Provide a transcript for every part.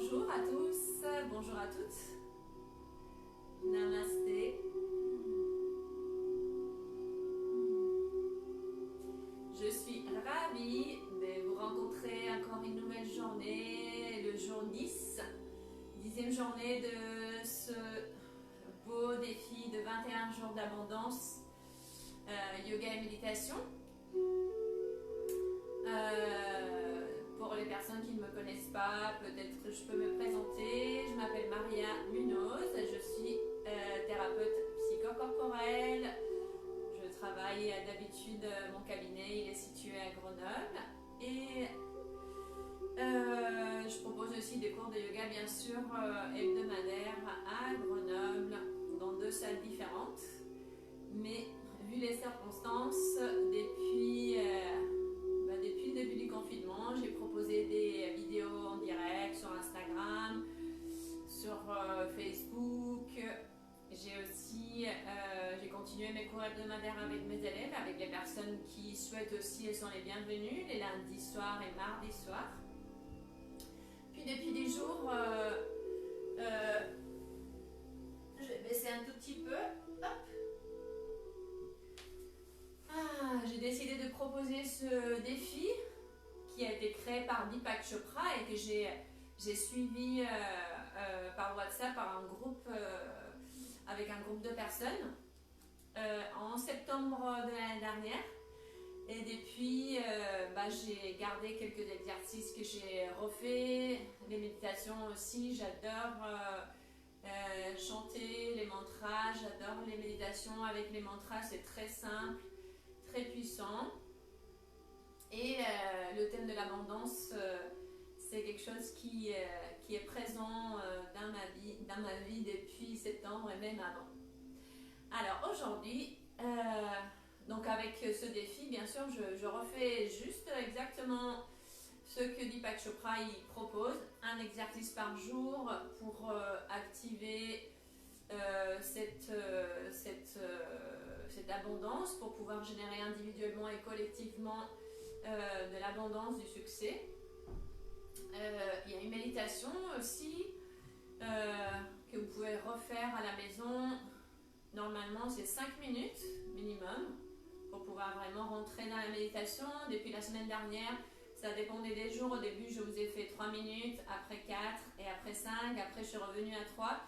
Bonjour à tous, bonjour à toutes. Namasté. Je suis ravie de vous rencontrer encore une nouvelle journée, le jour 10, 10e journée de ce beau défi de 21 jours d'abondance, yoga et méditation. Pour les personnes qui ne me connaissent pas, peut-être que je peux me présenter. Je m'appelle Maria Munoz, je suis thérapeute psychocorporelle. Je travaille d'habitude, mon cabinet il est situé à Grenoble et je propose aussi des cours de yoga bien sûr hebdomadaires à Grenoble dans 2 salles différentes. Mais vu les circonstances, depuis le début du confinement, j'ai proposé des vidéos en direct sur Instagram, sur Facebook. J'ai continué mes cours hebdomadaires avec mes élèves, avec les personnes qui souhaitent aussi, elles sont les bienvenues, les lundis soirs et mardis soirs. Puis depuis des jours, je vais baisser un tout petit peu. Hop. J'ai décidé de proposer ce défi qui a été créé par Deepak Chopra et que j'ai suivi par WhatsApp par un groupe, avec un groupe de personnes en septembre de l'année dernière. Et depuis, j'ai gardé quelques exercices que j'ai refaits, les méditations aussi, j'adore chanter les mantras, j'adore les méditations avec les mantras, c'est très simple, très puissant. Et le thème de l'abondance, c'est quelque chose qui est présent dans ma vie depuis septembre et même avant. Alors aujourd'hui, donc avec ce défi, bien sûr, je refais juste exactement ce que Deepak Chopra il propose, un exercice par jour pour activer cette abondance, pour pouvoir générer individuellement et collectivement de l'abondance, du succès. Il y a une méditation aussi que vous pouvez refaire à la maison. Normalement, c'est 5 minutes minimum pour pouvoir vraiment rentrer dans la méditation. Depuis la semaine dernière, ça dépendait des jours. Au début, je vous ai fait 3 minutes, après 4 et après 5. Après, je suis revenue à 3.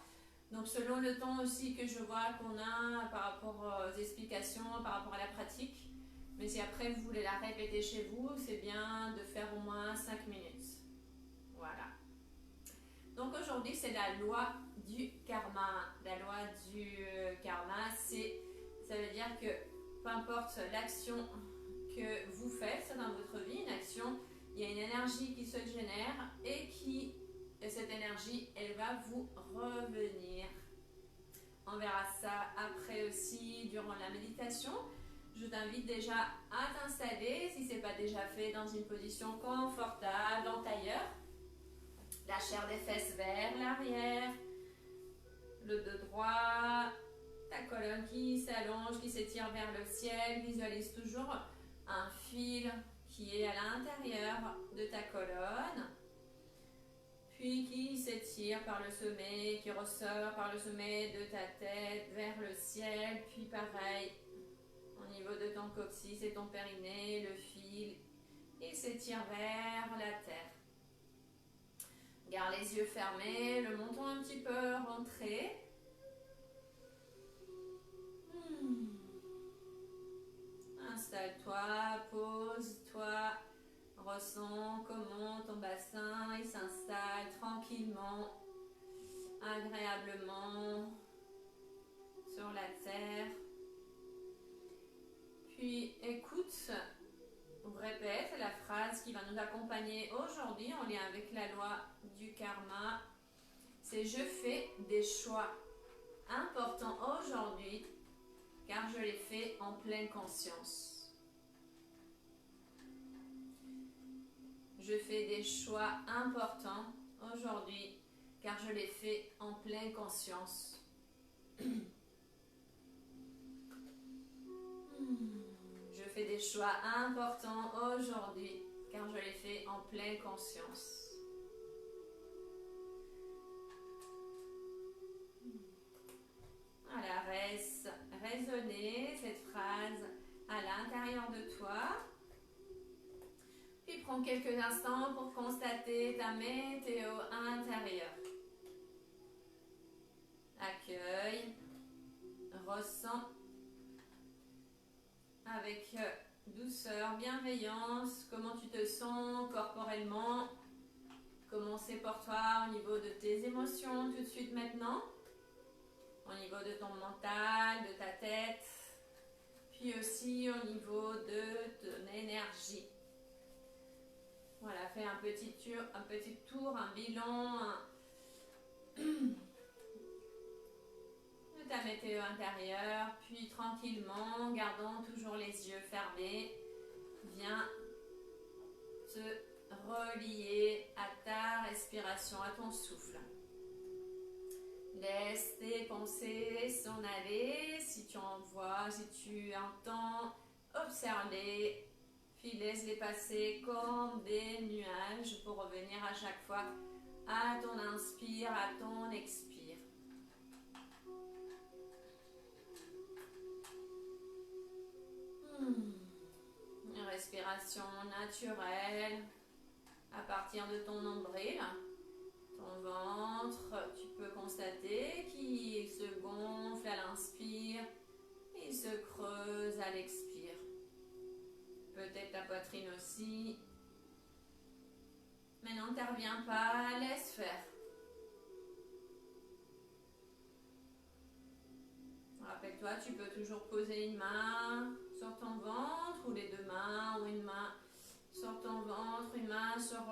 Donc, selon le temps aussi que je vois qu'on a par rapport aux explications, par rapport à la pratique. Mais si après, vous voulez la répéter chez vous, c'est bien de faire au moins 5 minutes. Voilà. Donc aujourd'hui, c'est la loi du karma. La loi du karma, ça veut dire que peu importe l'action que vous faites dans votre vie, une action, il y a une énergie qui se génère et cette énergie, elle va vous revenir. On verra ça après aussi durant la méditation. Je t'invite déjà à t'installer, si ce n'est pas déjà fait, dans une position confortable, en tailleur. La chair des fesses vers l'arrière, le dos droit, ta colonne qui s'allonge, qui s'étire vers le ciel. Visualise toujours un fil qui est à l'intérieur de ta colonne, puis qui s'étire par le sommet, qui ressort par le sommet de ta tête vers le ciel, puis pareil, au niveau de ton coccyx et ton périnée, le fil, il s'étire vers la terre. Garde les yeux fermés, le menton un petit peu rentré. Installe-toi, pose-toi, ressens comment ton bassin il s'installe tranquillement, agréablement sur la terre. Puis écoute, répète la phrase qui va nous accompagner aujourd'hui en lien avec la loi du karma. C'est: je fais des choix importants aujourd'hui car je les fais en pleine conscience. Je fais des choix importants aujourd'hui car je les fais en pleine conscience. Je fais des choix importants aujourd'hui car je les fais en pleine conscience. martonner cette phrase à l'intérieur de toi. Puis prends quelques instants pour constater ta météo intérieure. Accueille, ressens avec douceur, bienveillance, comment tu te sens corporellement, comment c'est pour toi au niveau de tes émotions tout de suite maintenant, au niveau de ton mental, de ta tête, puis aussi au niveau de ton énergie. Voilà, fais un petit tour, un bilan de ta météo intérieure, puis tranquillement, gardant toujours les yeux fermés, viens te relier à ta respiration, à ton souffle. Laisse tes pensées s'en aller, si tu en vois, si tu entends, observe-les, puis laisse-les passer comme des nuages pour revenir à chaque fois à ton inspire, à ton expire. Une respiration naturelle à partir de ton nombril. Ton ventre, tu peux constater qu'il se gonfle à l'inspire et il se creuse à l'expire. Peut-être ta poitrine aussi. Mais n'interviens pas, laisse faire. Rappelle-toi, tu peux toujours poser une main sur ton ventre ou les deux mains, ou une main sur ton ventre, une main sur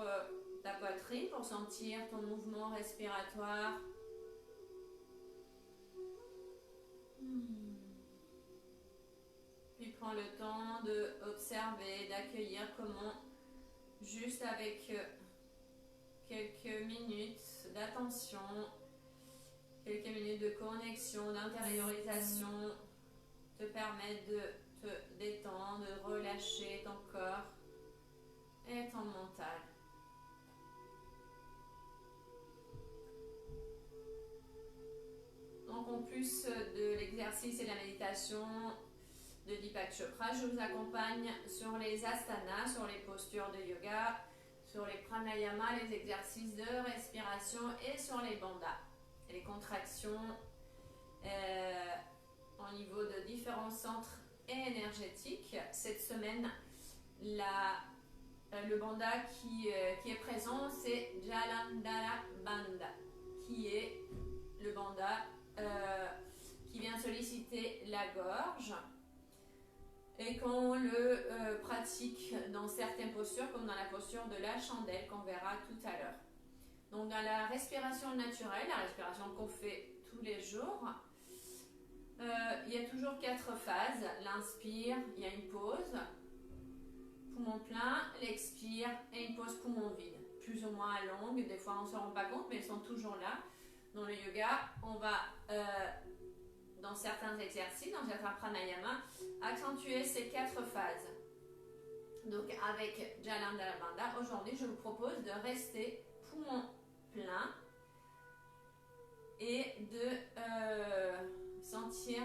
ta poitrine pour sentir ton mouvement respiratoire. Puis prends le temps d'observer, d'accueillir comment, juste avec quelques minutes d'attention, quelques minutes de connexion, d'intériorisation, te permettent de te détendre, de relâcher ton corps et ton mental. Donc en plus de l'exercice et de la méditation de Deepak Chopra, je vous accompagne sur les asanas, sur les postures de yoga, sur les pranayamas, les exercices de respiration et sur les bandhas, les contractions au niveau de différents centres énergétiques. Cette semaine, le bandha qui est présent, c'est Jalandhara Bandha, qui est le bandha qui vient solliciter la gorge et qu'on le pratique dans certaines postures, comme dans la posture de la chandelle qu'on verra tout à l'heure. Donc dans la respiration naturelle, la respiration qu'on fait tous les jours, il y a toujours 4 phases. L'inspire, il y a une pause, poumon plein, l'expire et une pause poumon vide, plus ou moins longue, des fois on ne se rend pas compte mais elles sont toujours là. Dans le yoga, on va dans certains exercices, dans certains pranayamas, accentuer ces 4 phases. Donc avec Jalandhara Bandha, aujourd'hui je vous propose de rester poumon plein et de sentir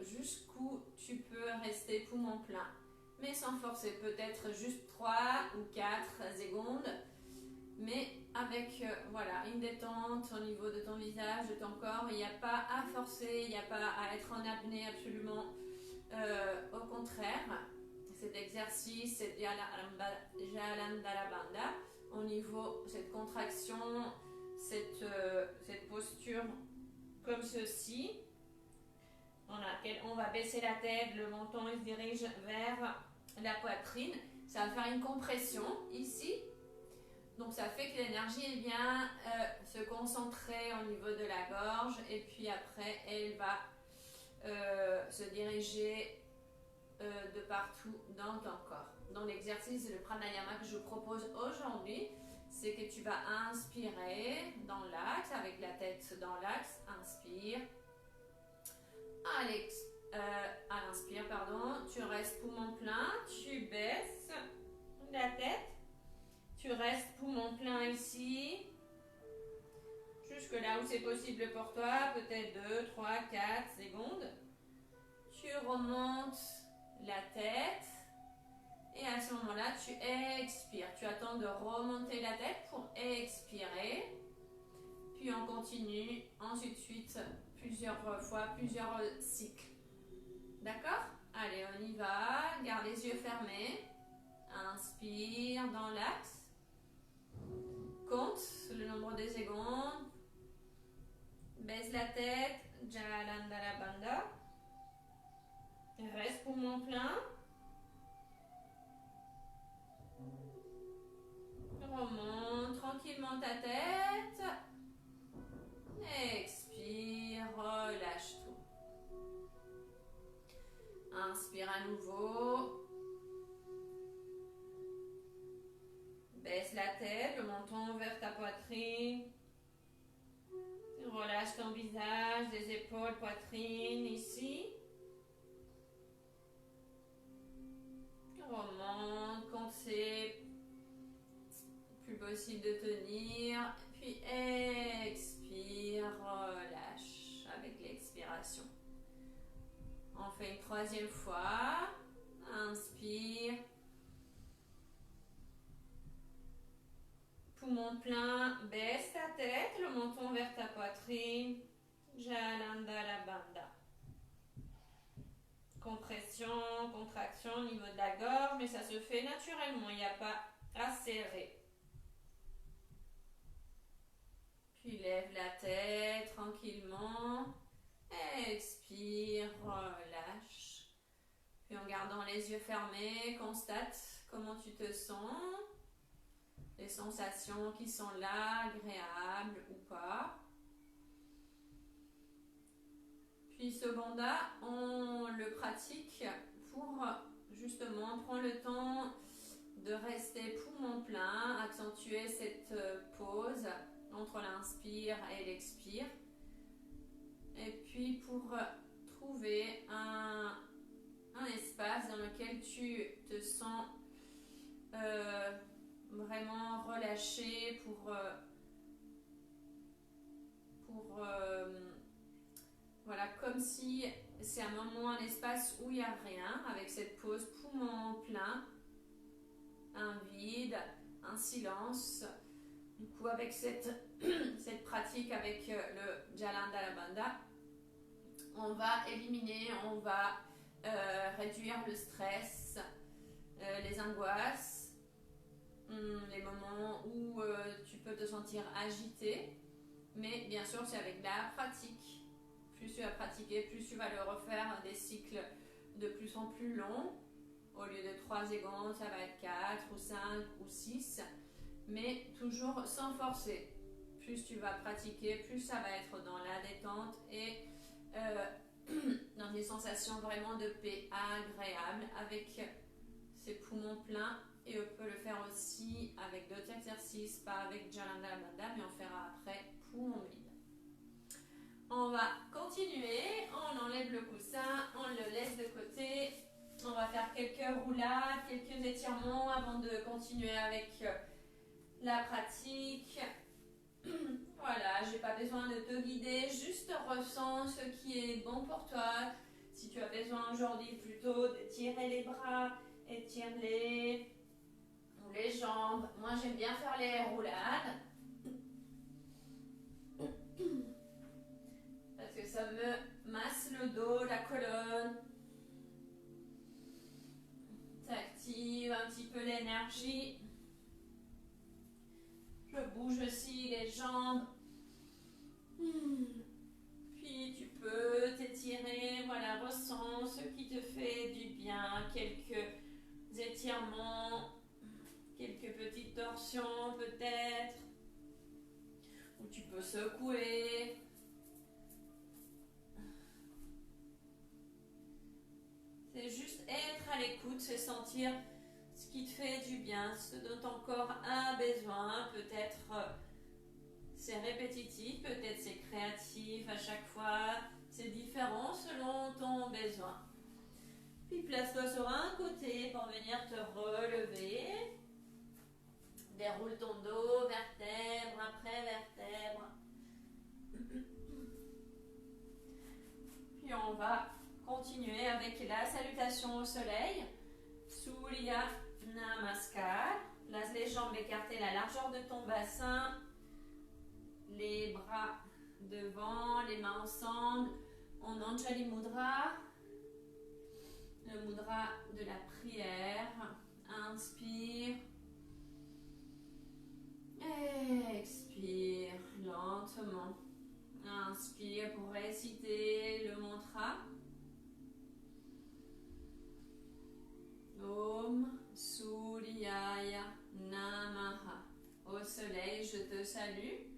jusqu'où tu peux rester poumon plein, mais sans forcer, peut-être juste 3 ou 4 secondes, mais avec voilà, une détente au niveau de ton visage, de ton corps. Il n'y a pas à forcer, il n'y a pas à être en apnée absolument, au contraire. Cet exercice, cette Jalandhara Bandha, au niveau, cette contraction, cette posture comme ceci, dans laquelle on va baisser la tête, le menton il se dirige vers la poitrine. Ça va faire une compression ici. Donc ça fait que l'énergie vient se concentrer au niveau de la gorge et puis après elle va se diriger de partout dans ton corps. Dans l'exercice, le pranayama que je vous propose aujourd'hui, c'est que tu vas inspirer dans l'axe, avec la tête dans l'axe, inspire. À l'inspire, pardon, tu restes poumon plein, tu baisses la tête, tu restes poumon plein ici, jusque là où c'est possible pour toi, peut-être 2, 3, 4 secondes. Tu remontes la tête. Et à ce moment-là, tu expires. Tu attends de remonter la tête pour expirer. Puis on continue ensuite plusieurs fois, plusieurs cycles. D'accord? Allez, on y va. Garde les yeux fermés. Inspire dans l'axe. Compte le nombre de secondes. Baisse la tête. Jalandhara Bandha. Reste poumon plein. Remonte tranquillement ta tête. Expire, relâche tout. Inspire à nouveau. Baisse la tête, le menton vers ta poitrine. Relâche ton visage, les épaules, poitrine, ici. Remonte quand c'est plus possible de tenir. Puis expire, relâche avec l'expiration. On fait une troisième fois. Inspire. Poumon plein, baisse ta tête, le menton vers ta poitrine. Jalandhara Bandha. Compression, contraction au niveau de la gorge, mais ça se fait naturellement, il n'y a pas à serrer. Puis lève la tête tranquillement. Expire, relâche. Puis en gardant les yeux fermés, constate comment tu te sens. Les sensations qui sont là, agréables ou pas. Puis ce bandha, on le pratique pour justement prendre le temps de rester poumon plein, accentuer cette pause entre l'inspire et l'expire. Et puis pour trouver un espace dans lequel tu te sens vraiment relâché voilà, comme si c'est un moment, un espace où il n'y a rien, avec cette pause poumon plein, un vide, un silence. Du coup, avec cette pratique avec le Jalandhara Bandha, on va éliminer, on va réduire le stress, les angoisses, les moments où tu peux te sentir agité. Mais bien sûr, c'est avec la pratique. Plus tu vas pratiquer, plus tu vas le refaire des cycles de plus en plus longs. Au lieu de 3 secondes, ça va être 4 ou 5 ou 6. Mais toujours sans forcer. Plus tu vas pratiquer, plus ça va être dans la détente et dans des sensations vraiment de paix agréables avec ses poumons pleins. Et on peut le faire aussi avec d'autres exercices, pas avec Jalandhara Bandha, mais on fera après poumon vide. On va continuer, on enlève le coussin, on le laisse de côté. On va faire quelques roulades, quelques étirements avant de continuer avec la pratique. Voilà, j'ai pas besoin de te guider, juste ressens ce qui est bon pour toi. Si tu as besoin aujourd'hui plutôt d'étirer les bras, étire-les, ou les jambes. Moi j'aime bien faire les roulades. Parce que ça me masse le dos, la colonne. Ça active un petit peu l'énergie. Je bouge aussi les jambes. Puis tu peux t'étirer, voilà, ressens ce qui te fait du bien. Quelques étirements, quelques petites torsions peut-être. Ou tu peux secouer. C'est juste être à l'écoute, c'est sentir ce qui te fait du bien, ce dont ton corps a besoin. Peut-être c'est répétitif, peut-être c'est créatif à chaque fois. C'est différent selon ton besoin. Puis place-toi sur un côté pour venir te relever. Déroule ton dos, vertèbre après vertèbre. Puis on va continuer avec la salutation au soleil. Surya Namaskar. Place les jambes écartées, la largeur de ton bassin. Les bras devant, les mains ensemble. En Anjali Mudra. Le mudra de la prière. Inspire. Expire lentement. Inspire pour réciter le mantra. Om Suryaya Namaha. Au soleil, je te salue.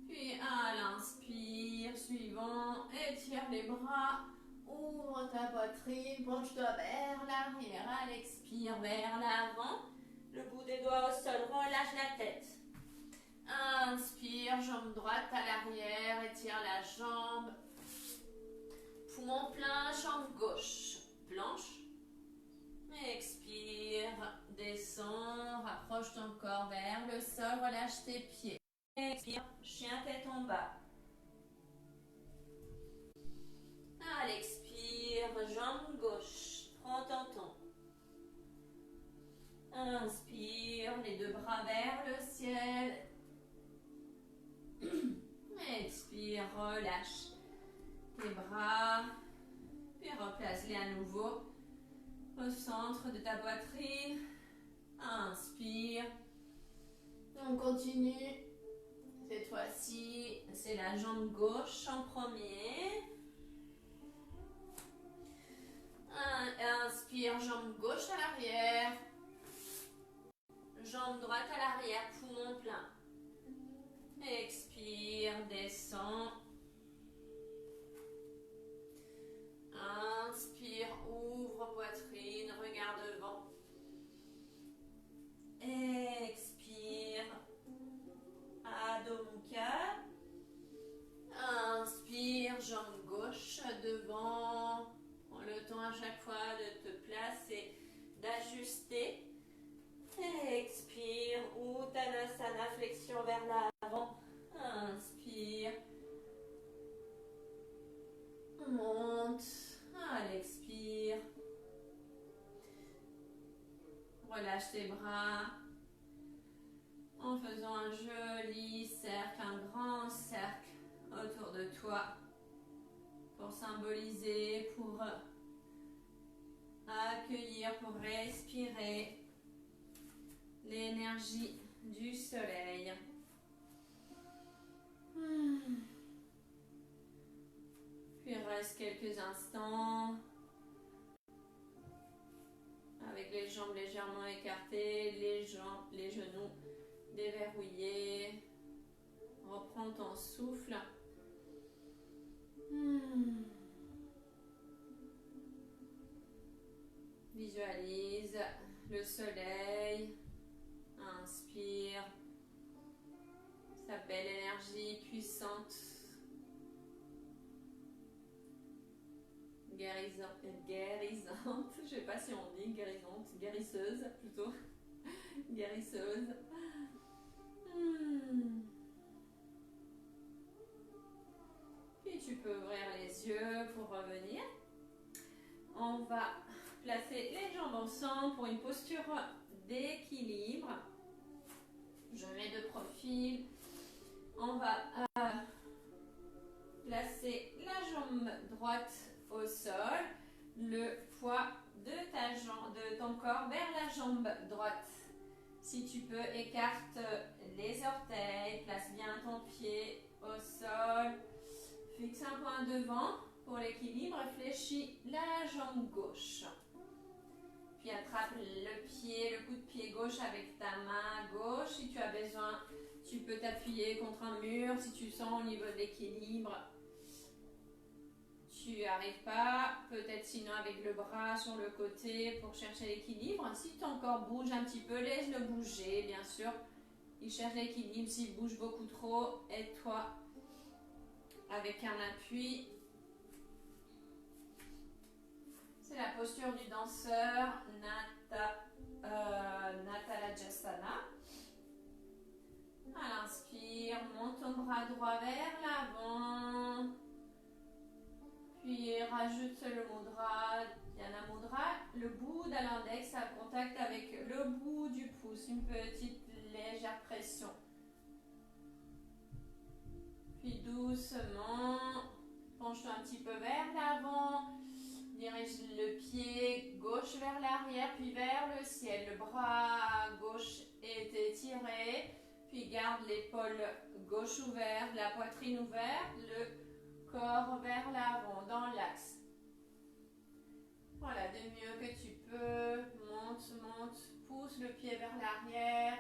Puis à l'inspire suivant, étire les bras. Ouvre ta poitrine, penche-toi vers l'arrière. À l'expire, vers l'avant. Le bout des doigts au sol, relâche la tête. Inspire, jambe droite à l'arrière, étire la jambe. Poumon plein, jambe gauche. Planche. Expire, descends, rapproche ton corps vers le sol, relâche tes pieds. Expire, chien tête en bas. À l'expire, jambe gauche, prends ton temps. Inspire, les deux bras vers le ciel. Expire, relâche tes bras, puis replace-les à nouveau au centre de ta poitrine. Inspire. On continue. Cette fois-ci, c'est la jambe gauche en premier. Inspire, jambe gauche à l'arrière. Jambe droite à l'arrière, poumon plein. Expire, descends. Inspire, ouvre poitrine, regarde devant. Expire, Adho Mukha. Inspire, jambe gauche devant. Prends le temps à chaque fois de te placer, d'ajuster. Expire, Uttanasana, flexion vers l'avant. Inspire. Monte. À l'expire. Relâche tes bras en faisant un joli cercle, un grand cercle autour de toi pour symboliser, pour accueillir, pour respirer l'énergie du soleil. Puis reste quelques instants avec les jambes légèrement écartées, les genoux déverrouillés. Reprends ton souffle. Visualise le soleil. Inspire sa belle énergie puissante. Guérisante, je ne sais pas si on dit guérisante, guérisseuse plutôt, guérisseuse. Puis tu peux ouvrir les yeux pour revenir. On va placer les jambes ensemble pour une posture d'équilibre. Je mets de profil. On va placer la jambe droite au sol, le poids de ton corps vers la jambe droite. Si tu peux, écarte les orteils, place bien ton pied au sol, fixe un point devant pour l'équilibre, fléchis la jambe gauche. Puis attrape le coup de pied gauche avec ta main gauche. Si tu as besoin, tu peux t'appuyer contre un mur si tu sens au niveau de l'équilibre. Tu n'y arrives pas, peut-être sinon avec le bras sur le côté pour chercher l'équilibre. Si ton corps bouge un petit peu, laisse-le bouger, bien sûr. Il cherche l'équilibre, s'il bouge beaucoup trop, aide-toi avec un appui. C'est la posture du danseur, Natalajasana. À l'inspire, monte ton bras droit vers l'avant. Puis rajoute le mudra, Dhyana Mudra, le bout de l'index à contact avec le bout du pouce, une petite légère pression. Puis doucement, penche-toi un petit peu vers l'avant, dirige le pied gauche vers l'arrière, puis vers le ciel. Le bras gauche est étiré, puis garde l'épaule gauche ouverte, la poitrine ouverte, le corps vers l'avant, dans l'axe. Voilà, de mieux que tu peux, monte, monte, pousse le pied vers l'arrière.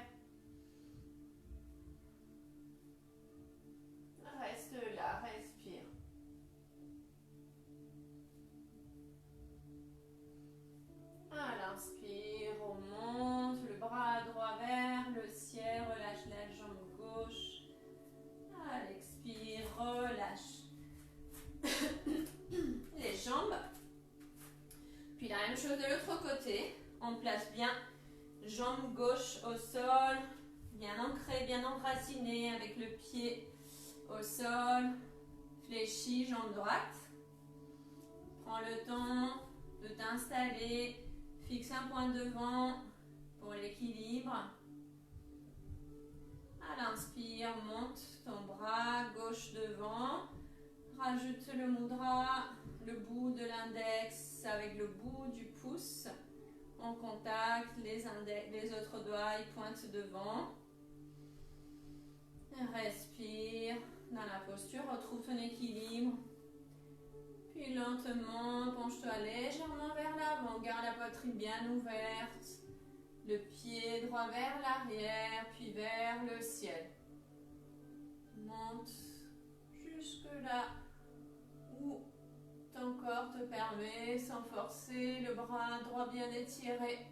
Reste là, respire. À l'inspire, on monte le bras droit vers le ciel, relâche la jambe gauche. À l'expire, relâche les jambes. Puis la même chose de l'autre côté. On place bien jambe gauche au sol, bien ancrée, bien enracinée avec le pied au sol, fléchi, jambe droite. Prends le temps de t'installer, fixe un point devant pour l'équilibre. À l'inspire, monte ton bras gauche devant, rajoute le mudra, le bout de l'index avec le bout du pouce en contact, les autres doigts ils pointent devant. Respire dans la posture, retrouve ton équilibre. Puis lentement, penche-toi légèrement vers l'avant, garde la poitrine bien ouverte. Le pied droit vers l'arrière, puis vers le ciel. Monte jusque là où ton corps te permet, sans forcer, le bras droit bien étiré.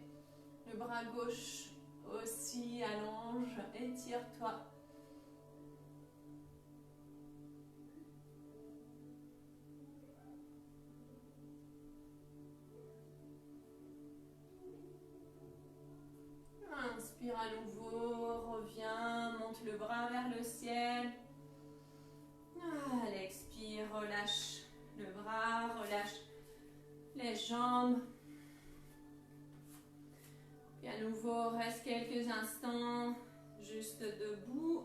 Le bras gauche aussi allonge, étire-toi. Inspire à nouveau, reviens, monte le bras vers le ciel. Allez, expire, relâche le bras, relâche les jambes. Puis à nouveau, reste quelques instants juste debout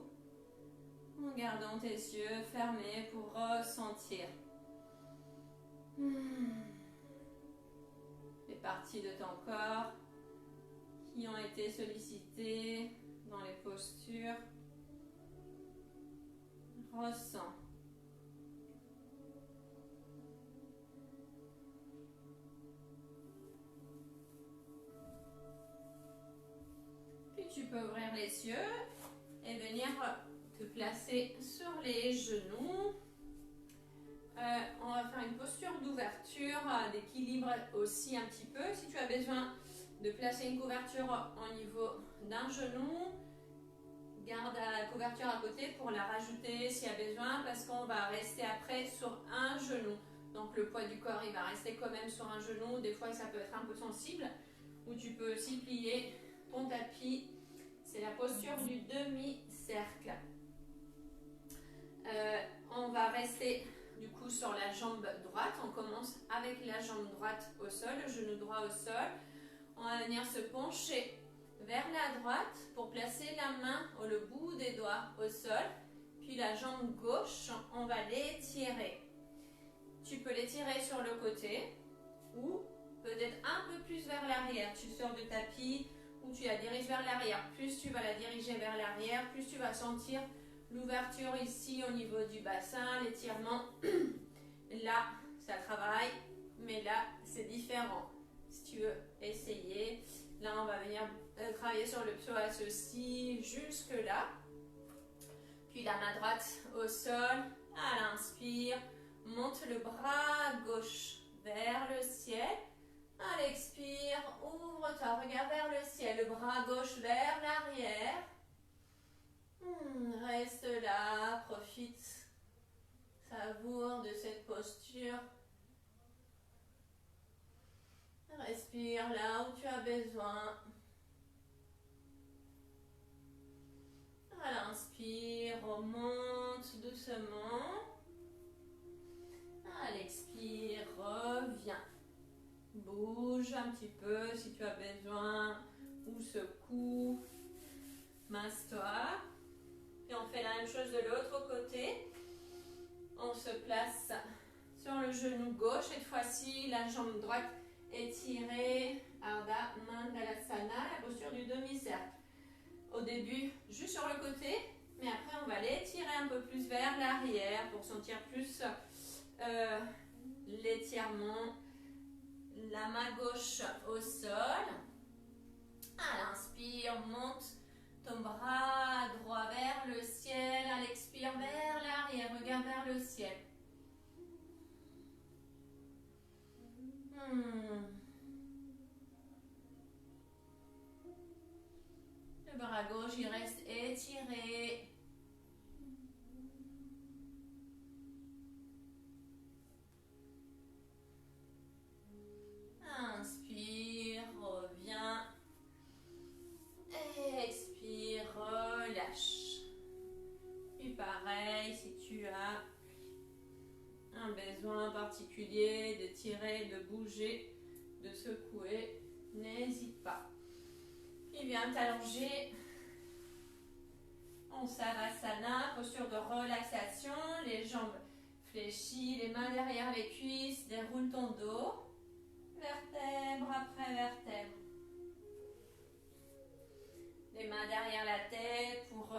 en gardant tes yeux fermés pour ressentir les parties de ton corps qui ont été sollicitées dans les postures. Ressens. Puis tu peux ouvrir les yeux et venir te placer sur les genoux. On va faire une posture d'ouverture, d'équilibre aussi un petit peu. Si tu as besoin de placer une couverture au niveau d'un genou, garde la couverture à côté pour la rajouter s'il y a besoin, parce qu'on va rester après sur un genou. Donc le poids du corps il va rester quand même sur un genou. Des fois ça peut être un peu sensible. Ou tu peux aussi plier ton tapis. C'est la posture du demi-cercle. On va rester du coup sur la jambe droite. On commence avec la jambe droite au sol, le genou droit au sol. On va venir se pencher vers la droite pour placer la main au bout des doigts au sol. Puis la jambe gauche, on va l'étirer. Tu peux l'étirer sur le côté ou peut-être un peu plus vers l'arrière. Tu sors du tapis ou tu la diriges vers l'arrière. Plus tu vas la diriger vers l'arrière, plus tu vas sentir l'ouverture ici au niveau du bassin, l'étirement. Là, ça travaille, mais là, c'est différent. Si tu veux essayer, là, on va venir travailler sur le psoas aussi, jusque là. Puis la main droite au sol, à l'inspire, monte le bras gauche vers le ciel. À l'expire, ouvre-toi, regarde vers le ciel, le bras gauche vers l'arrière. Reste là, profite, savoure de cette posture. Respire là où tu as besoin. À l'inspire, remonte doucement. À l'expire. Bouge un petit peu si tu as besoin, ou secoue, masse-toi. Et on fait la même chose de l'autre côté. On se place sur le genou gauche. Cette fois-ci, la jambe droite étirée. Ardha Mandalasana, la posture du demi-cercle. Au début, juste sur le côté, mais après, on va l'étirer un peu plus vers l'arrière pour sentir plus l'étirement. La main gauche au sol. À l'inspire, monte ton bras droit vers le ciel. À l'expire, vers l'arrière. Regarde vers le ciel. Le bras gauche, il reste étiré. Inspire, reviens. Expire, relâche. Puis pareil, si tu as un besoin particulier de tirer, de bouger, de secouer, n'hésite pas. Puis viens t'allonger en Savasana, posture de relaxation, les jambes fléchies, les mains derrière les cuisses, déroule ton dos, vertèbre après vertèbre. Les mains derrière la tête pour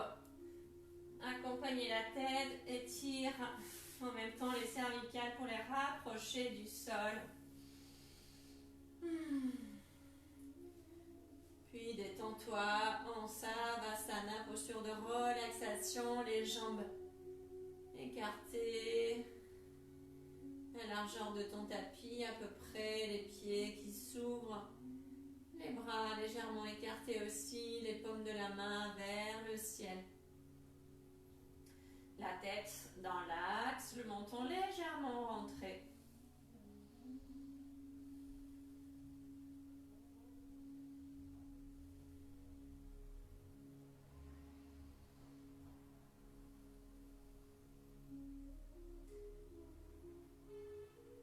accompagner la tête, étire en même temps les cervicales pour les rapprocher du sol. Puis détends-toi en Savasana, posture de relaxation, les jambes écartées, la largeur de ton tapis à peu près, les pieds qui s'ouvrent, les bras légèrement écartés aussi, les paumes de la main vers le ciel. La tête dans l'axe, le menton légèrement rentré.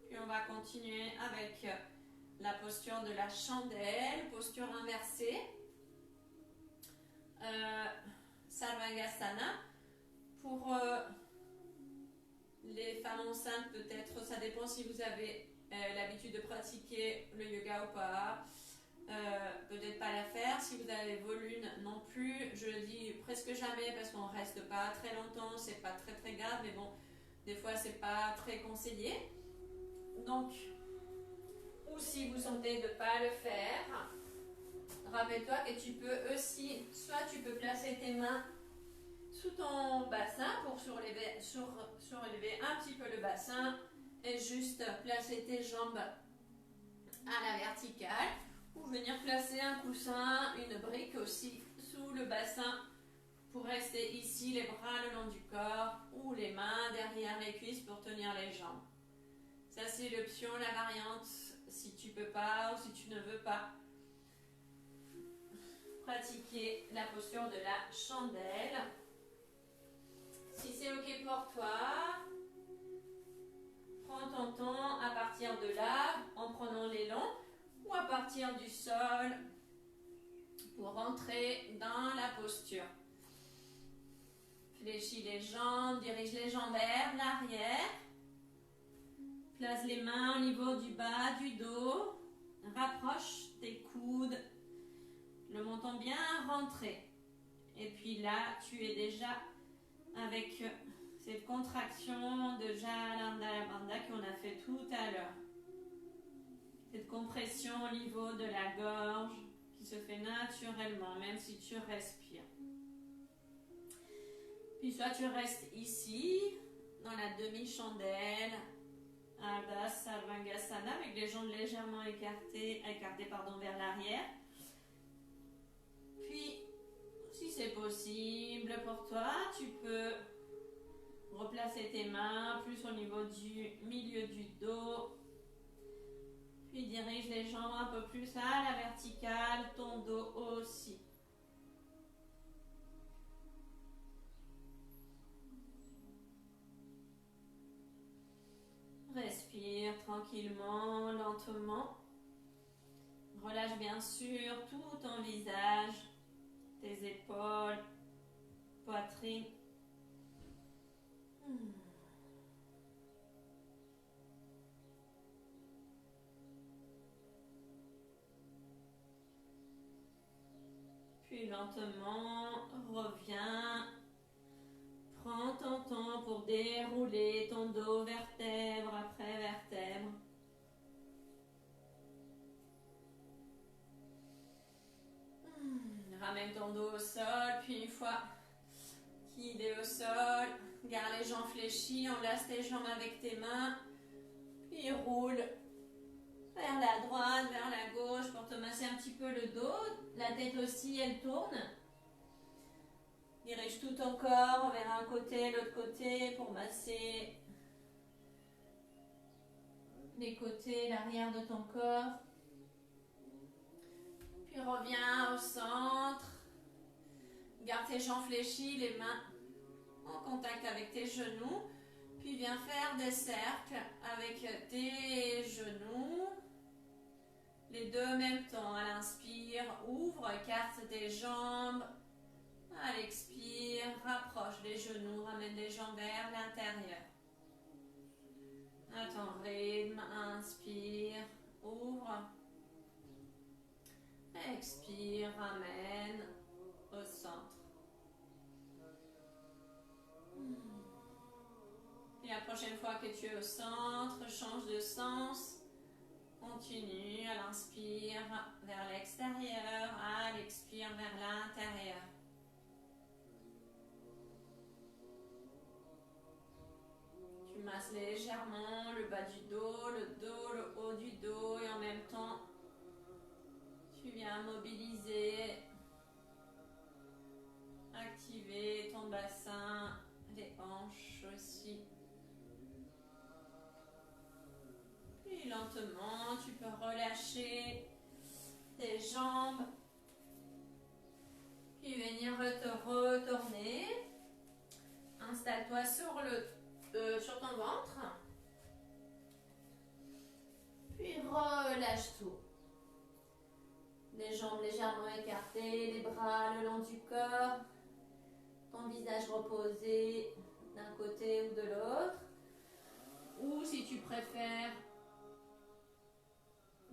Puis on va continuer avec la posture de la chandelle, posture inversée. Sarvangasana. Pour les femmes enceintes, peut-être, ça dépend si vous avez l'habitude de pratiquer le yoga ou pas. Peut-être pas la faire. Si vous avez volume non plus, je le dis presque jamais parce qu'on reste pas très longtemps, c'est pas très très grave, mais bon, des fois c'est pas très conseillé. Donc, ou si vous sentez de pas le faire, rappelle-toi que tu peux aussi, soit tu peux placer tes mains sous ton bassin pour surélever un petit peu le bassin et juste placer tes jambes à la verticale ou venir placer un coussin, une brique aussi sous le bassin pour rester ici, les bras le long du corps ou les mains derrière les cuisses pour tenir les jambes. Ça c'est l'option, la variante si tu peux pas ou si tu ne veux pas pratiquer la posture de la chandelle. Si c'est ok pour toi, prends ton temps à partir de là, en prenant l'élan, ou à partir du sol, pour rentrer dans la posture. Fléchis les jambes, dirige les jambes vers l'arrière. Place les mains au niveau du bas du dos. Rapproche tes coudes. Le menton bien rentré. Et puis là, tu es déjà avec cette contraction de Jalandhara Bandha qu'on a fait tout à l'heure. Cette compression au niveau de la gorge qui se fait naturellement, même si tu respires. Puis soit tu restes ici, dans la demi-chandelle, Ardha Sarvangasana, avec les jambes légèrement écartées vers l'arrière. Puis, si c'est possible pour toi, tu peux replacer tes mains plus au niveau du milieu du dos. Puis dirige les jambes un peu plus à la verticale, ton dos aussi. Respire tranquillement, lentement. Relâche bien sûr tout ton visage, tes épaules, poitrine. Puis lentement, reviens. Prends ton temps pour dérouler ton dos vertèbre après vertèbre. Ramène ton dos au sol, puis une fois qu'il est au sol, garde les jambes fléchies, enlace tes jambes avec tes mains, puis roule vers la droite, vers la gauche pour te masser un petit peu le dos. La tête aussi, elle tourne. Dirige tout ton corps vers un côté, l'autre côté pour masser les côtés, l'arrière de ton corps. Puis reviens au centre. Garde tes jambes fléchies, les mains en contact avec tes genoux. Puis viens faire des cercles avec tes genoux. Les deux en même temps. À l'inspire, ouvre, écarte tes jambes. À l'expire, rapproche les genoux, ramène les jambes vers l'intérieur. À ton rythme, inspire, ouvre. Expire, ramène au centre. Et la prochaine fois que tu es au centre, change de sens. Continue à l'inspire vers l'extérieur, à l'expire vers l'intérieur. Tu masses légèrement le bas du dos, le haut du dos et en même temps, tu viens mobiliser, activer ton bassin, les hanches aussi. Puis lentement, tu peux relâcher tes jambes, puis venir te retourner. Installe-toi sur ton ventre. Puis relâche tout. Les jambes légèrement écartées, les bras le long du corps. Ton visage reposé d'un côté ou de l'autre. Ou si tu préfères,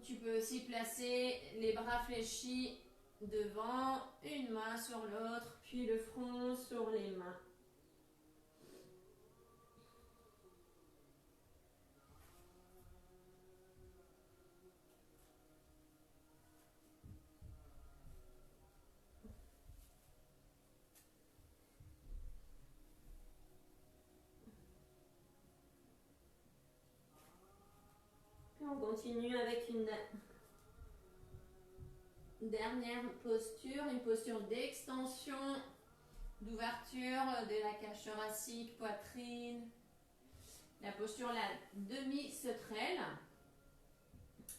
tu peux aussi placer les bras fléchis devant, une main sur l'autre, puis le front sur les mains. Puis on continue avec une dernière posture, une posture d'extension, d'ouverture de la cage thoracique, poitrine. La posture, la demi-sauterelle,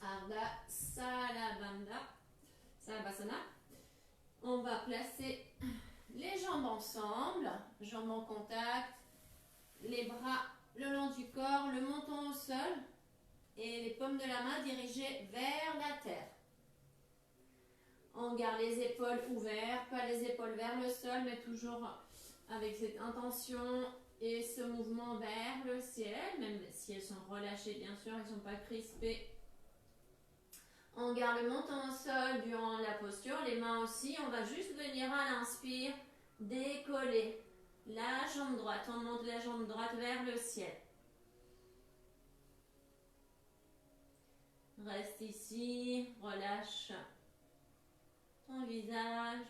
Ardha Savasana. On va placer les jambes ensemble, jambes en contact, les bras le long du corps, le menton au sol et les paumes de la main dirigées vers la terre. On garde les épaules ouvertes, pas les épaules vers le sol, mais toujours avec cette intention et ce mouvement vers le ciel, même si elles sont relâchées, bien sûr, elles ne sont pas crispées. On garde le menton au sol durant la posture, les mains aussi. On va juste venir à l'inspire, décoller la jambe droite. On monte la jambe droite vers le ciel. Reste ici, relâche ton visage.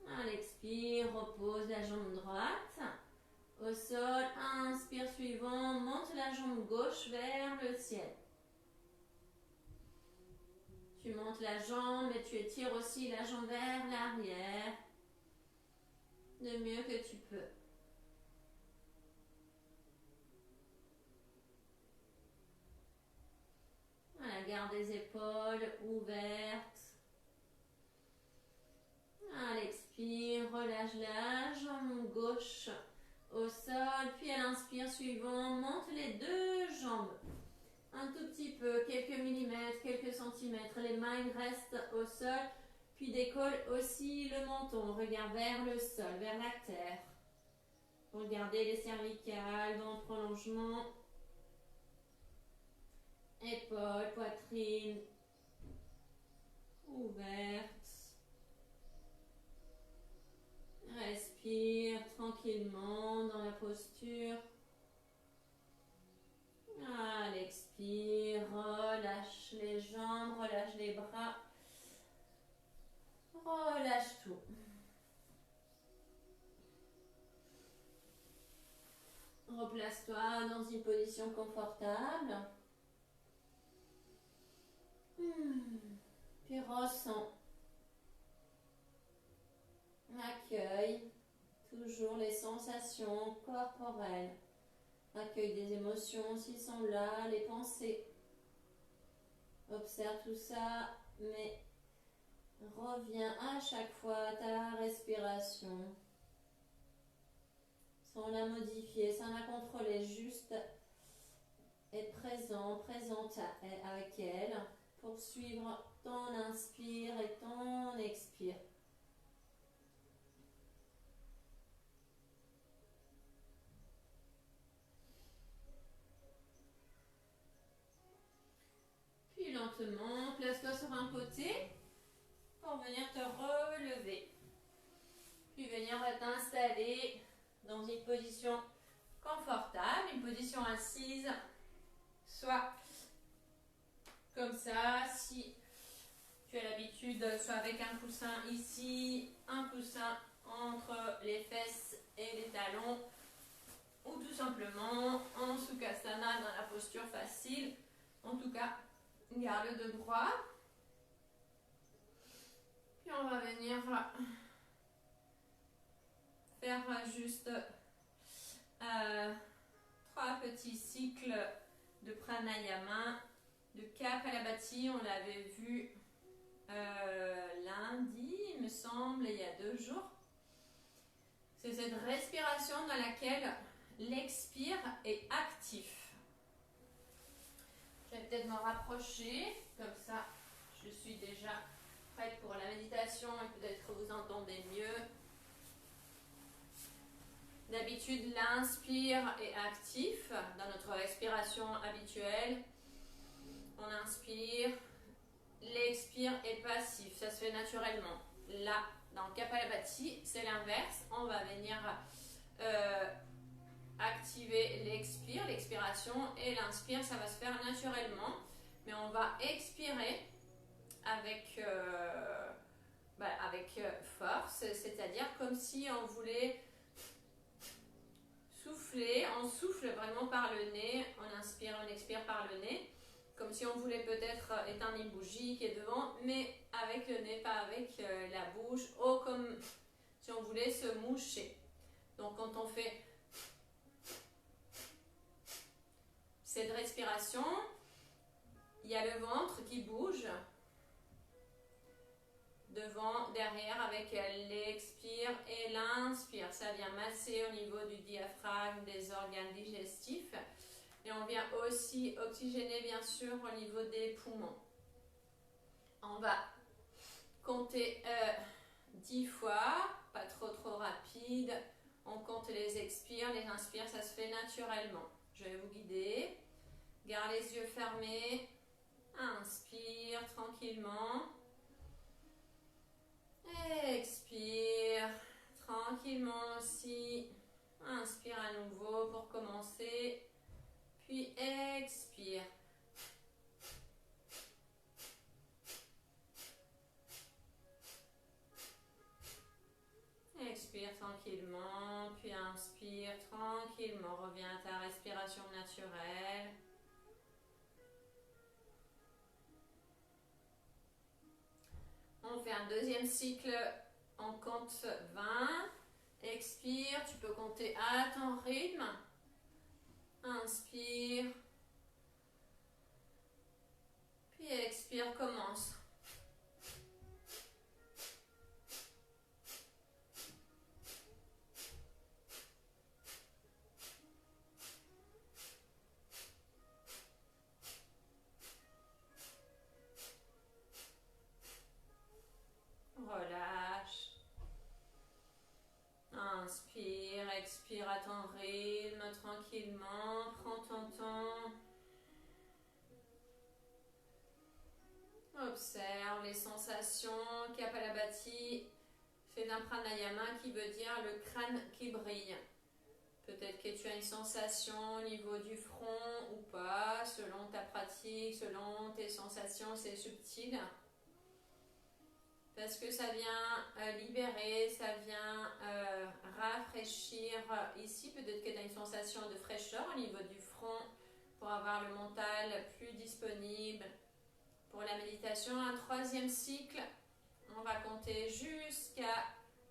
À l'expire, repose la jambe droite. Au sol, inspire suivant, monte la jambe gauche vers le ciel. Tu montes la jambe et tu étires aussi la jambe vers l'arrière, le mieux que tu peux. Voilà, garde les épaules ouvertes. À l'expire, relâche la jambe gauche au sol, puis à l'inspire suivant, monte les deux jambes. Un tout petit peu, quelques millimètres, quelques centimètres. Les mains restent au sol, puis décolle aussi le menton. Regarde vers le sol, vers la terre. Regardez les cervicales dans le prolongement. Épaules, poitrine ouverte. Respire tranquillement dans la posture. À l'expire, relâche les jambes, relâche les bras. Relâche tout. Replace-toi dans une position confortable. Puis ressens. Accueille toujours les sensations corporelles. Accueille des émotions s'ils sont là, les pensées. Observe tout ça, mais reviens à chaque fois à ta respiration. Sans la modifier, sans la contrôler, juste être présent, présente avec elle. Pour suivre ton inspire et ton expire. Puis lentement, place-toi sur un côté pour venir te relever. Puis venir t'installer dans une position confortable, une position assise, soit comme ça, si tu as l'habitude, soit avec un coussin ici, un coussin entre les fesses et les talons, ou tout simplement en Sukhasana dans la posture facile. En tout cas, garde le dos droit. Puis on va venir faire juste 3 petits cycles de pranayama, de Kapalabhati. On l'avait vu lundi, il me semble, il y a 2 jours. C'est cette respiration dans laquelle l'expire est actif. Je vais peut-être me rapprocher, comme ça je suis déjà prête pour la méditation et peut-être que vous entendez mieux. D'habitude, l'inspire est actif dans notre respiration habituelle. On inspire, l'expire est passif, ça se fait naturellement. Là, dans le Kapalabhati, c'est l'inverse. On va venir activer l'expire, l'expiration, et l'inspire, ça va se faire naturellement. Mais on va expirer avec force, c'est-à-dire comme si on voulait souffler, on souffle vraiment par le nez, on inspire, on expire par le nez, comme si on voulait peut-être éteindre une bougie qui est devant, mais avec le nez, pas avec la bouche, ou comme si on voulait se moucher. Donc quand on fait cette respiration, il y a le ventre qui bouge, devant, derrière, avec l'expire et l'inspire. Ça vient masser au niveau du diaphragme, des organes digestifs. Et on vient aussi oxygéner, bien sûr, au niveau des poumons. On va compter 10 fois, pas trop rapide. On compte les expires, les inspires, ça se fait naturellement. Je vais vous guider. Garde les yeux fermés. Inspire tranquillement. Expire tranquillement aussi. Inspire à nouveau pour commencer. Puis expire. Expire tranquillement, puis inspire tranquillement. Reviens à ta respiration naturelle. On fait un deuxième cycle, on compte 20. Expire, tu peux compter à ton rythme. Inspire. Puis expire, commence. Expire à ton rythme, tranquillement. Prends ton temps. Observe les sensations. Kapalabhati fait d'un pranayama qui veut dire le crâne qui brille. Peut-être que tu as une sensation au niveau du front ou pas, selon ta pratique, selon tes sensations, c'est subtil. Parce que ça vient libérer, ça vient rafraîchir. Ici, peut-être que tu as une sensation de fraîcheur au niveau du front pour avoir le mental plus disponible. Pour la méditation, un troisième cycle, on va compter jusqu'à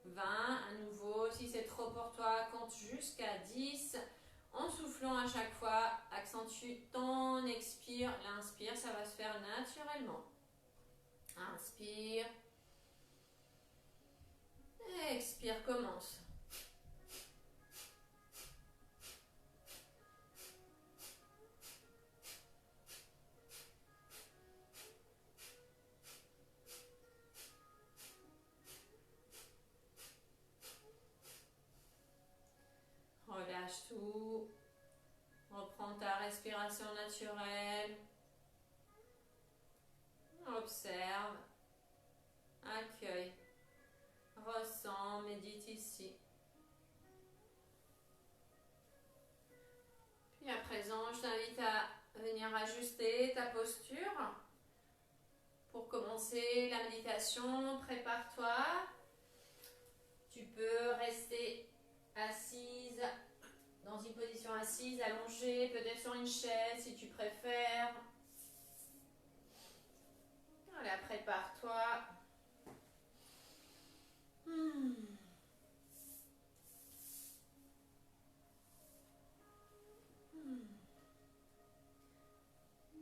20 à nouveau. Si c'est trop pour toi, compte jusqu'à 10. En soufflant à chaque fois, accentue ton expire. L'inspire, ça va se faire naturellement. Inspire. Expire, commence. Relâche tout. Reprends ta respiration naturelle. Observe. Accueille. Ressens, médite ici. Puis à présent, je t'invite à venir ajuster ta posture. Pour commencer la méditation, prépare-toi. Tu peux rester assise, dans une position assise, allongée, peut-être sur une chaise si tu préfères. Voilà, prépare-toi.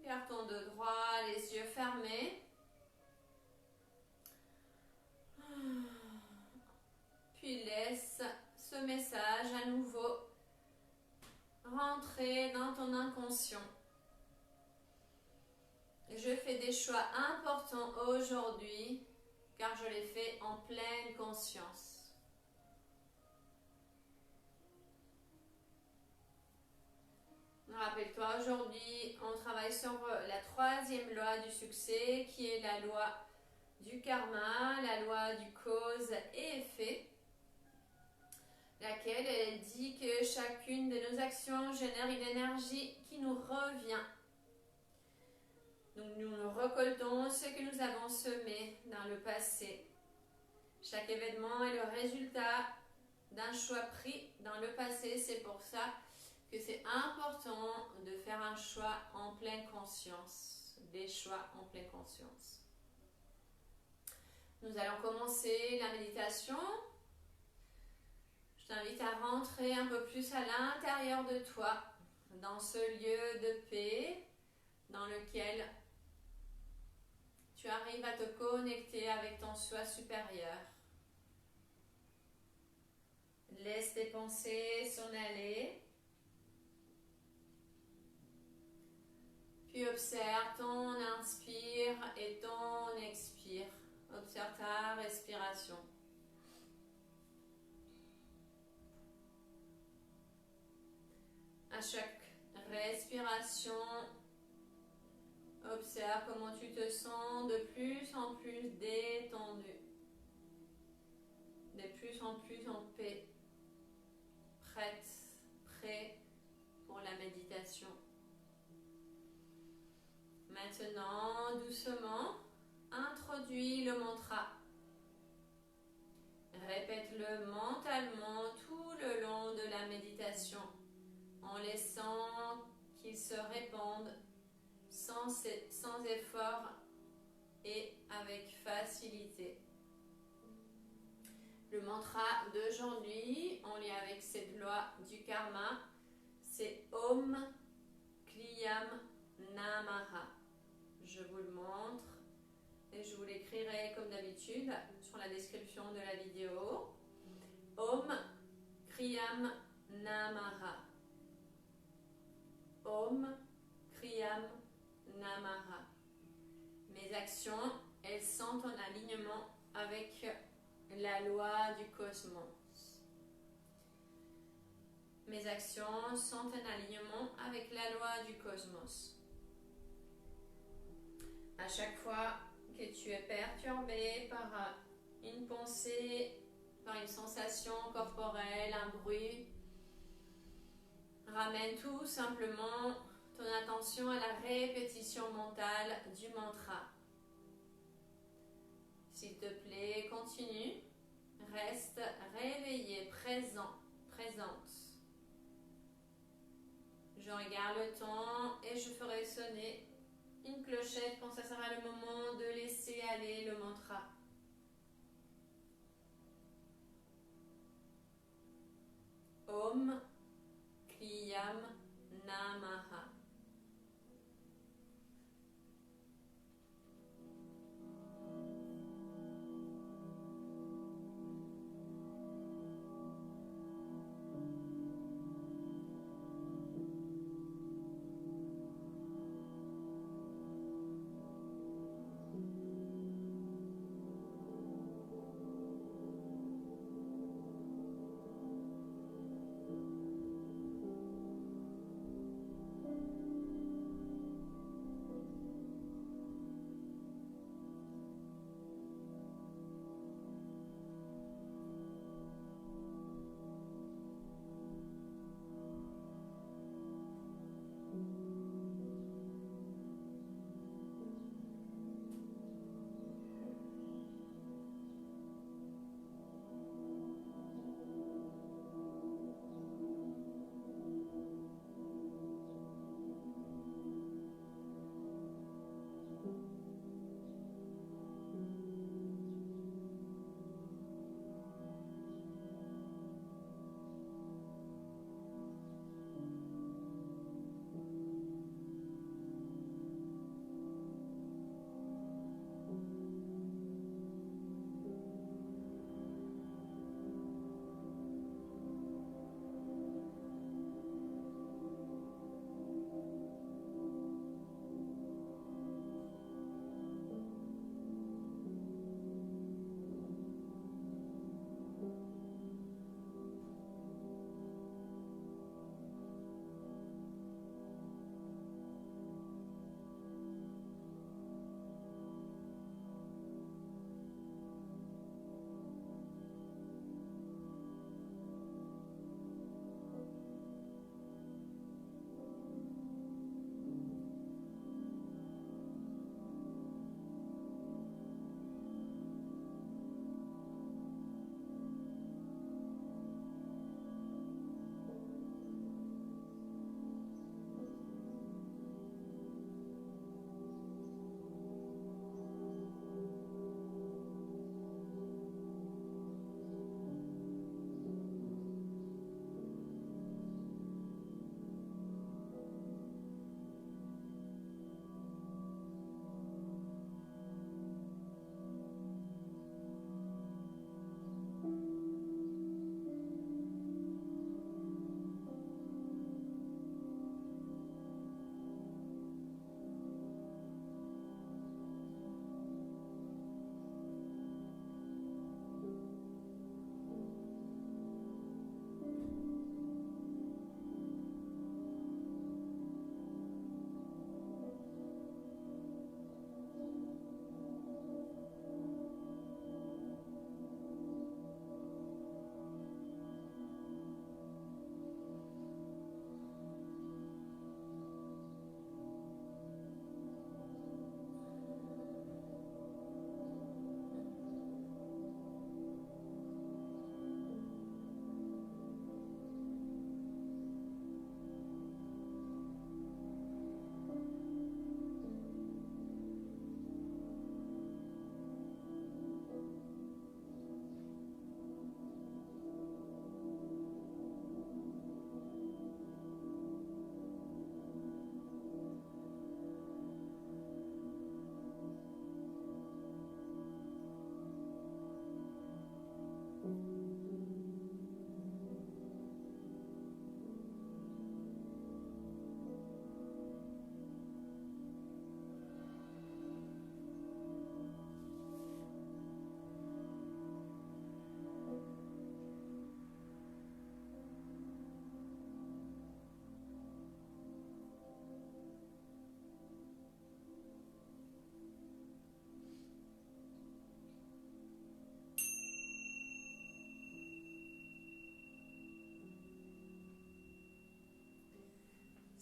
Garde ton dos droit, les yeux fermés. Puis laisse ce message à nouveau rentrer dans ton inconscient. Je fais des choix importants aujourd'hui car je les fais en pleine conscience. Rappelle-toi, aujourd'hui, on travaille sur la troisième loi du succès qui est la loi du karma, la loi du cause et effet, laquelle elle dit que chacune de nos actions génère une énergie qui nous revient. Donc nous récoltons ce que nous avons semé dans le passé. Chaque événement est le résultat d'un choix pris dans le passé. C'est pour ça que c'est important de faire un choix en pleine conscience. Des choix en pleine conscience. Nous allons commencer la méditation. Je t'invite à rentrer un peu plus à l'intérieur de toi, dans ce lieu de paix, dans lequel tu arrives à te connecter avec ton soi supérieur. Laisse tes pensées s'en aller. Puis observe ton inspire et ton expire. Observe ta respiration. À chaque respiration, observe comment tu te sens de plus en plus détendu, de plus en plus en paix, prêt pour la méditation. Maintenant, doucement, introduis le mantra. Répète-le mentalement tout le long de la méditation, en laissant qu'il se répande sans effort et avec facilité. Le mantra d'aujourd'hui, en lien avec cette loi du karma, c'est Om Kliyam Namaha. Je vous le montre et je vous l'écrirai comme d'habitude sur la description de la vidéo. Om Kriyam Namaha. Om Kriyam Namaha. Mes actions, elles sont en alignement avec la loi du cosmos. Mes actions sont en alignement avec la loi du cosmos. À chaque fois que tu es perturbé par une pensée, par une sensation corporelle, un bruit, ramène tout simplement ton attention à la répétition mentale du mantra. S'il te plaît, continue. Reste réveillé, présent, présente. Je regarde le temps et je ferai sonner une clochette quand ça sera le moment de laisser aller le mantra. Om Kliyam Namaha.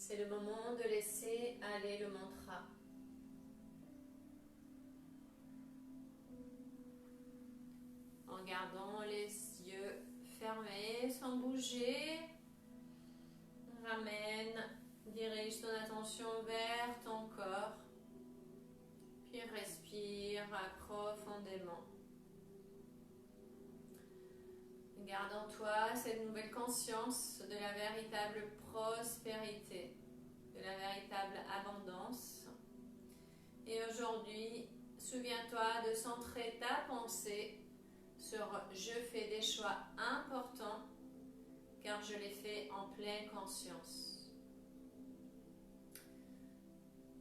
C'est le moment de laisser aller le mantra. En gardant les yeux fermés, sans bouger, dirige ton attention vers ton corps, puis respire profondément. Garde en toi cette nouvelle conscience de la véritable prospérité, de la véritable abondance. Et aujourd'hui, souviens-toi de centrer ta pensée sur « Je fais des choix importants car je les fais en pleine conscience ».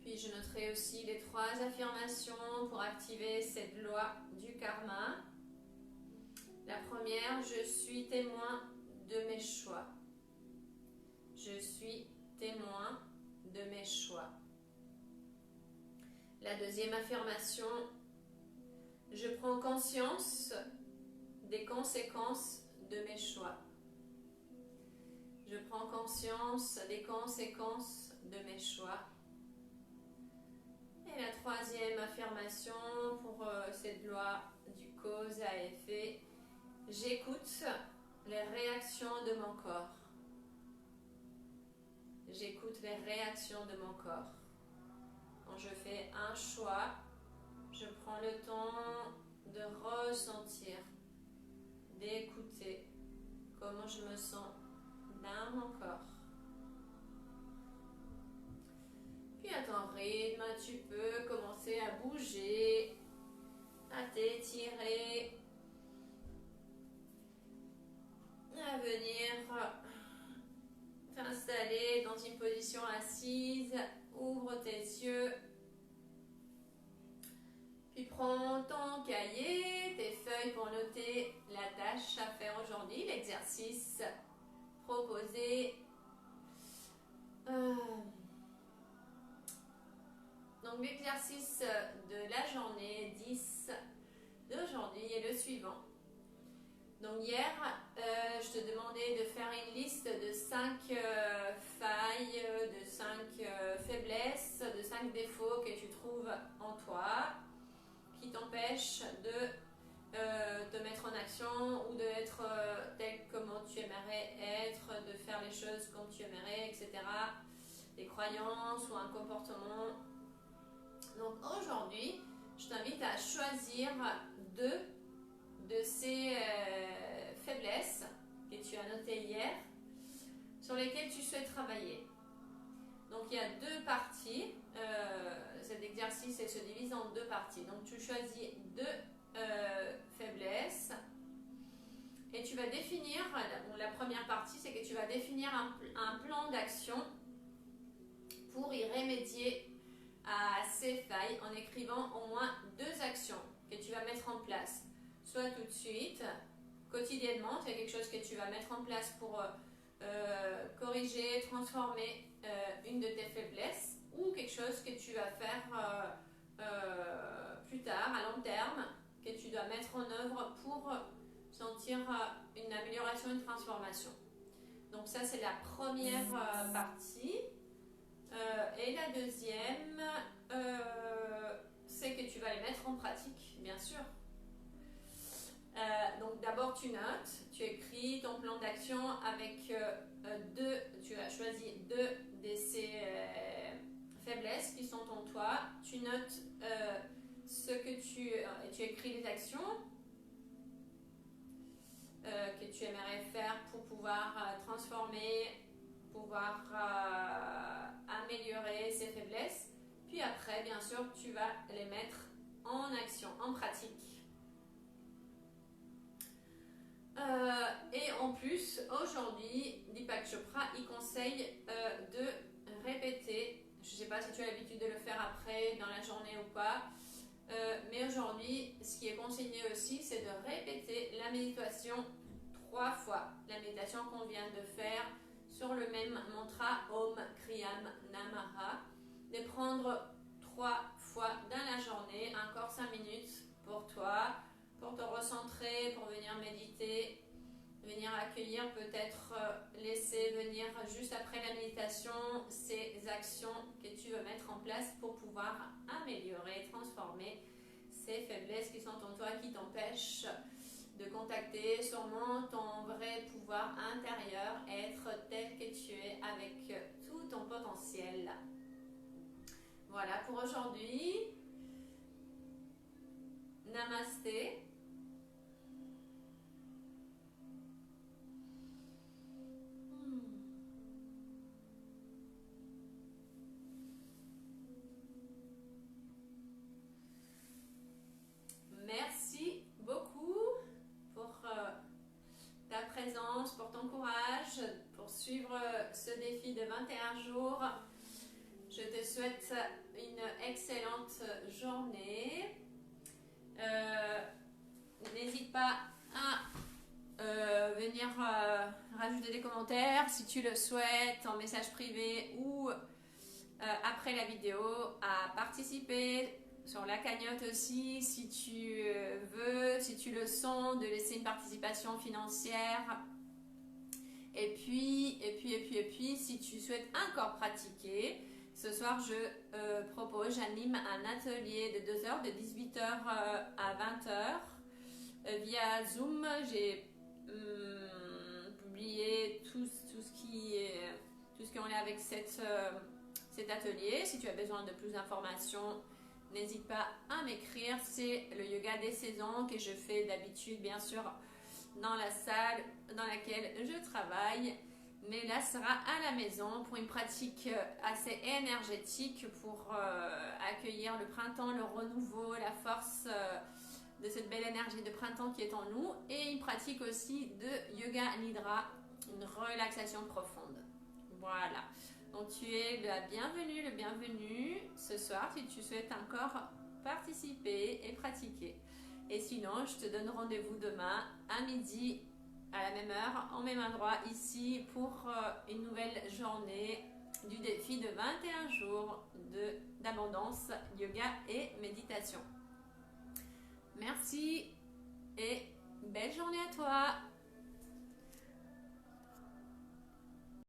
Puis je noterai aussi les 3 affirmations pour activer cette loi du karma. La première, je suis témoin de mes choix. Je suis témoin de mes choix. La deuxième affirmation, je prends conscience des conséquences de mes choix. Je prends conscience des conséquences de mes choix. Et la troisième affirmation pour cette loi du cause à effet, j'écoute les réactions de mon corps. J'écoute les réactions de mon corps. Quand je fais un choix, je prends le temps de ressentir, d'écouter comment je me sens dans mon corps. Puis à ton rythme, tu peux commencer à bouger, à t'étirer, à venir t'installer dans une position assise, ouvre tes yeux, puis prends ton cahier, tes feuilles pour noter la tâche à faire aujourd'hui, l'exercice proposé. Donc l'exercice de la journée 10 d'aujourd'hui est le suivant. Donc hier, je te demandais de faire une liste de 5 failles, de 5 faiblesses, de 5 défauts que tu trouves en toi qui t'empêchent de te mettre en action ou d'être tel comment tu aimerais être, de faire les choses comme tu aimerais, etc. Des croyances ou un comportement. Donc aujourd'hui, je t'invite à choisir 2 de ces faiblesses que tu as notées hier, sur lesquelles tu souhaites travailler. Donc il y a 2 parties, cet exercice se divise en 2 parties. Donc tu choisis 2 faiblesses et tu vas définir, la première partie c'est que tu vas définir un plan d'action pour y remédier à ces failles en écrivant au moins 2 actions que tu vas mettre en place. Soit tout de suite, quotidiennement, tu as quelque chose que tu vas mettre en place pour corriger, transformer une de tes faiblesses, ou quelque chose que tu vas faire plus tard, à long terme, que tu dois mettre en œuvre pour sentir une amélioration, une transformation. Donc ça, c'est la première partie. Et la deuxième, c'est que tu vas les mettre en pratique, bien sûr. Donc d'abord tu notes, tu écris ton plan d'action avec tu as choisi 2 de ces faiblesses qui sont en toi. Tu notes ce que tu écris les actions que tu aimerais faire pour pouvoir transformer, pouvoir améliorer ces faiblesses. Puis après, bien sûr, tu vas les mettre en action, en pratique. Et en plus, aujourd'hui, Deepak Chopra, il conseille de répéter, je ne sais pas si tu as l'habitude de le faire après, dans la journée ou pas, mais aujourd'hui, ce qui est conseillé aussi, c'est de répéter la méditation 3 fois. La méditation qu'on vient de faire sur le même mantra Om Kriyam Namaha, de prendre 3 fois dans la journée, encore 5 minutes pour toi, pour te recentrer, pour venir méditer, venir accueillir, peut-être laisser venir juste après la méditation ces actions que tu veux mettre en place pour pouvoir améliorer, transformer ces faiblesses qui sont en toi, qui t'empêchent de contacter sûrement ton vrai pouvoir intérieur, être tel que tu es avec tout ton potentiel. Voilà pour aujourd'hui. Namasté. Merci beaucoup pour ta présence, pour ton courage, pour suivre ce défi de 21 jours. Je te souhaite une excellente journée. N'hésite pas à venir rajouter des commentaires si tu le souhaites en message privé ou après la vidéo, à participer sur la cagnotte aussi si tu veux, si tu le sens, de laisser une participation financière. Et puis, si tu souhaites encore pratiquer, ce soir je propose, j'anime un atelier de 2 heures, de 18h à 20h via Zoom. J'ai publié tout ce qui est en lien avec cet atelier. Si tu as besoin de plus d'informations, n'hésite pas à m'écrire. C'est le yoga des saisons que je fais d'habitude, bien sûr, dans la salle dans laquelle je travaille. Mais là, ce sera à la maison pour une pratique assez énergétique pour accueillir le printemps, le renouveau, la force de cette belle énergie de printemps qui est en nous. Et une pratique aussi de yoga nidra, une relaxation profonde. Voilà. Donc tu es la bienvenue, le bienvenu ce soir si tu souhaites encore participer et pratiquer. Et sinon, je te donne rendez-vous demain à midi, à la même heure, au même endroit, ici, pour une nouvelle journée du défi de 21 jours d'abondance, yoga et méditation. Merci et belle journée à toi!